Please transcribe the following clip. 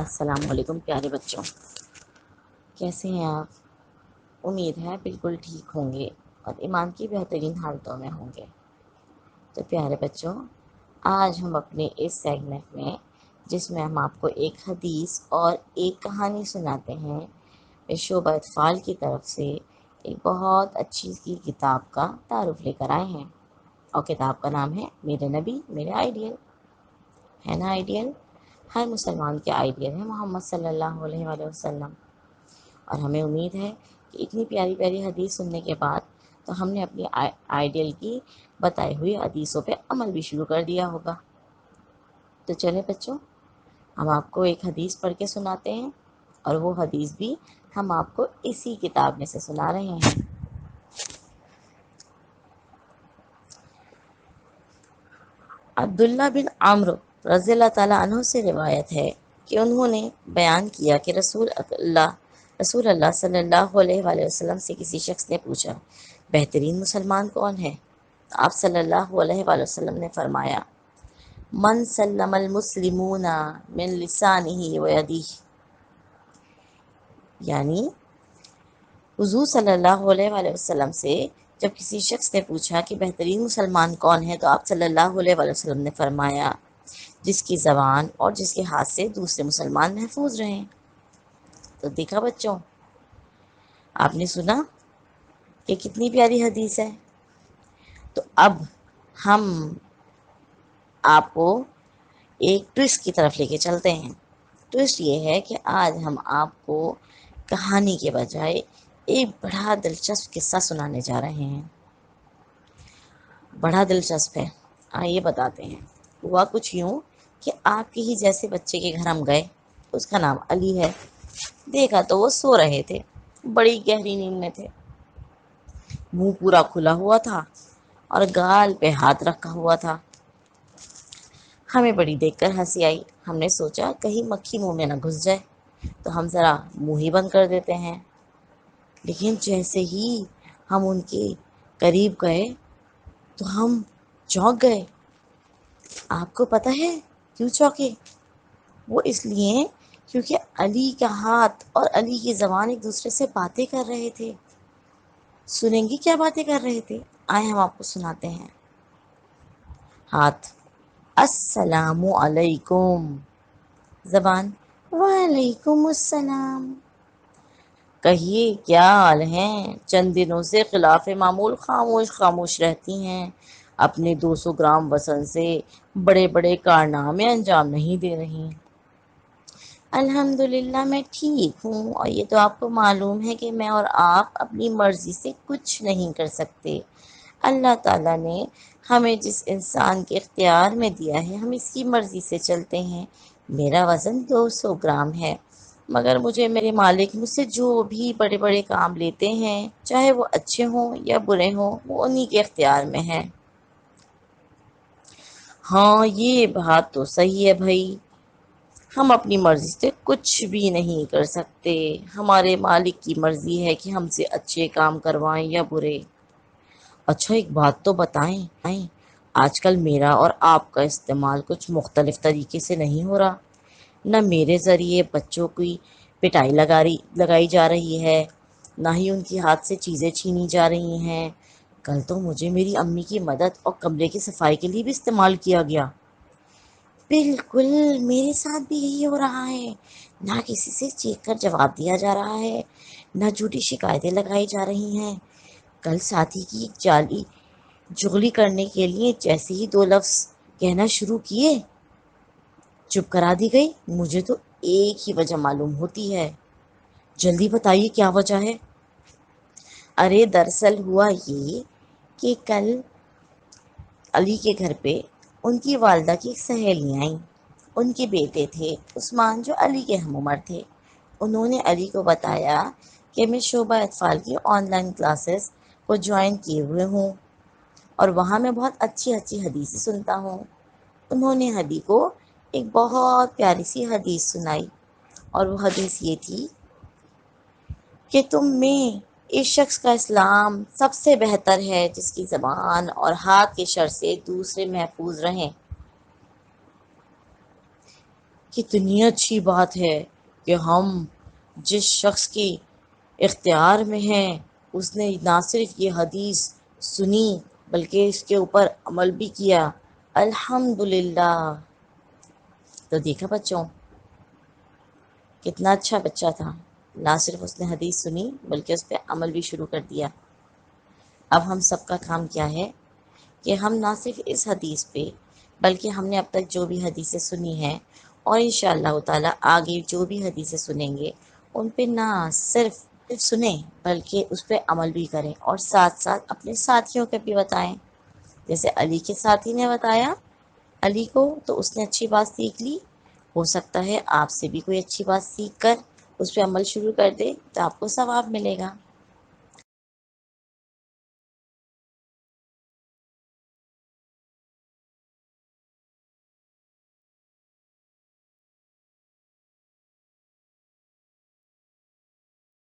السلام علیکم پیارے بچوں، کیسے ہیں آپ؟ امید ہے بالکل ٹھیک ہوں گے اور ایمان کی بہترین حالتوں میں ہوں گے۔ تو پیارے بچوں، آج ہم اپنے اس سیگمنٹ میں جس میں ہم آپ کو ایک حدیث اور ایک کہانی سناتے ہیں، شعبہ اطفال کی طرف سے ایک بہت اچھی سی کتاب کا تعارف لے کر آئے ہیں، اور کتاب کا نام ہے میرے نبی میرے آئیڈیل۔ ہے نا آئیڈیل؟ ہر مسلمان کے آئیڈیل ہے محمد صلی اللہ علیہ وآلہ وسلم، اور ہمیں امید ہے کہ اتنی پیاری پیاری حدیث سننے کے بعد تو ہم نے اپنی آئیڈیل کی بتائی ہوئی حدیثوں پہ عمل بھی شروع کر دیا ہوگا۔ تو چلے بچوں، ہم آپ کو ایک حدیث پڑھ کے سناتے ہیں، اور وہ حدیث بھی ہم آپ کو اسی کتاب میں سے سنا رہے ہیں۔ عبداللہ بن عمرو رضی اللہ تعالیٰ عنہ سے روایت ہے کہ انہوں نے بیان کیا کہ رسول اللہ صلی اللہ علیہ وآلہ وسلم سے کسی شخص نے پوچھا، بہترین مسلمان کون ہے؟ آپ صلی اللہ علیہ وآلہ وسلم نے فرمایا، من سلم المسلمون من لسانہ و یدہ، یعنی حضور صلی اللہ علیہ وآلہ وسلم سے جب کسی شخص نے پوچھا کہ بہترین مسلمان کون ہے، تو آپ صلی اللہ علیہ وآلہ وسلم نے فرمایا، جس کی زبان اور جس کے ہاتھ سے دوسرے مسلمان محفوظ رہیں۔ تو دیکھا بچوں، آپ نے سنا کہ کتنی پیاری حدیث ہے۔ تو اب ہم آپ کو ایک ٹوسٹ کی طرف لے کے چلتے ہیں۔ ٹوسٹ یہ ہے کہ آج ہم آپ کو کہانی کے بجائے ایک بڑا دلچسپ قصہ سنانے جا رہے ہیں۔ بڑا دلچسپ ہے، آئیے بتاتے ہیں۔ ہوا کچھ یوں کہ آپ کے ہی جیسے بچے کے گھر ہم گئے، اس کا نام علی ہے۔ دیکھا تو وہ سو رہے تھے، بڑی گہری نیند میں تھے، منہ پورا کھلا ہوا تھا اور گال پہ ہاتھ رکھا ہوا تھا۔ ہمیں بڑی دیکھ کر ہنسی آئی، ہم نے سوچا کہیں مکھی منہ میں نہ گھس جائے، تو ہم ذرا منہ ہی بند کر دیتے ہیں۔ لیکن جیسے ہی ہم ان کے قریب گئے تو ہم چونک گئے۔ آپ کو پتہ ہے کیوں چونکے؟ وہ اس لیے کیونکہ علی کا ہاتھ اور علی کی زبان ایک دوسرے سے باتیں کر رہے تھے۔ سنیں گے کیا باتیں کر رہے تھے؟ آئے ہم آپ کو سناتے ہیں۔ ہاتھ، السلام علیکم۔ زبان، وعلیکم السلام۔ کہیے کیا حال ہیں؟ چند دنوں سے خلاف معمول خاموش خاموش رہتی ہیں، اپنے 200 گرام وزن سے بڑے بڑے کارنامے انجام نہیں دے رہی۔ الحمدللہ میں ٹھیک ہوں، اور یہ تو آپ کو معلوم ہے کہ میں اور آپ اپنی مرضی سے کچھ نہیں کر سکتے۔ اللہ تعالیٰ نے ہمیں جس انسان کے اختیار میں دیا ہے، ہم اس کی مرضی سے چلتے ہیں۔ میرا وزن 200 گرام ہے، مگر مجھے میرے مالک مجھ سے جو بھی بڑے بڑے کام لیتے ہیں، چاہے وہ اچھے ہوں یا برے ہوں، وہ انہی کے اختیار میں ہے۔ ہاں یہ بات تو صحیح ہے بھائی، ہم اپنی مرضی سے کچھ بھی نہیں کر سکتے، ہمارے مالک کی مرضی ہے کہ ہم سے اچھے کام کروائیں یا برے۔ اچھا ایک بات تو بتائیں، آج کل میرا اور آپ کا استعمال کچھ مختلف طریقے سے نہیں ہو رہا؟ نہ میرے ذریعے بچوں کی پٹائی لگائی جا رہی ہے، نہ ہی ان کی ہاتھ سے چیزیں چھینی جا رہی ہیں۔ کل تو مجھے میری امی کی مدد اور کمرے کی صفائی کے لیے بھی استعمال کیا گیا۔ بالکل میرے ساتھ بھی یہی ہو رہا ہے، نہ کسی سے چیخ کر جواب دیا جا رہا ہے، نہ جھوٹی شکایتیں لگائی جا رہی ہیں۔ کل ساتھی کی جعلی چغلی کرنے کے لیے جیسے ہی 2 لفظ کہنا شروع کیے، چپ کرا دی گئی۔ مجھے تو ایک ہی وجہ معلوم ہوتی ہے، جلدی بتائیے کیا وجہ ہے؟ ارے دراصل ہوا یہ کہ کل علی کے گھر پہ ان کی والدہ کی سہیلیاں آئیں، ان کے بیٹے تھے عثمان جو علی کے ہم عمر تھے۔ انہوں نے علی کو بتایا کہ میں شعبہ اطفال کی آن لائن کلاسز کو جوائن کیے ہوئے ہوں، اور وہاں میں بہت اچھی اچھی حدیثیں سنتا ہوں۔ انہوں نے علی کو ایک بہت پیاری سی حدیث سنائی، اور وہ حدیث یہ تھی کہ تم میں اس شخص کا اسلام سب سے بہتر ہے جس کی زبان اور ہاتھ کے شر سے دوسرے محفوظ رہیں۔ کتنی اچھی بات ہے کہ ہم جس شخص کی اختیار میں ہیں اس نے نہ صرف یہ حدیث سنی بلکہ اس کے اوپر عمل بھی کیا. الحمدللہ. تو دیکھا بچوں، کتنا اچھا بچہ تھا. نہ صرف اس نے حدیث سنی بلکہ اس پہ عمل بھی شروع کر دیا. اب ہم سب کا کام کیا ہے کہ ہم نہ صرف اس حدیث پہ بلکہ ہم نے اب تک جو بھی حدیثیں سنی ہیں اور انشاءاللہ تعالیٰ آگے جو بھی حدیثیں سنیں گے ان پہ نہ صرف سنیں بلکہ اس پہ عمل بھی کریں اور ساتھ ساتھ اپنے ساتھیوں کے بھی بتائیں. جیسے علی کے ساتھی نے بتایا علی کو تو اس نے اچھی بات سیکھ لی. ہو سکتا ہے آپ سے بھی کوئی اچھی بات سیکھ کر اس پہ عمل شروع کر دے تو آپ کو ثواب ملے گا.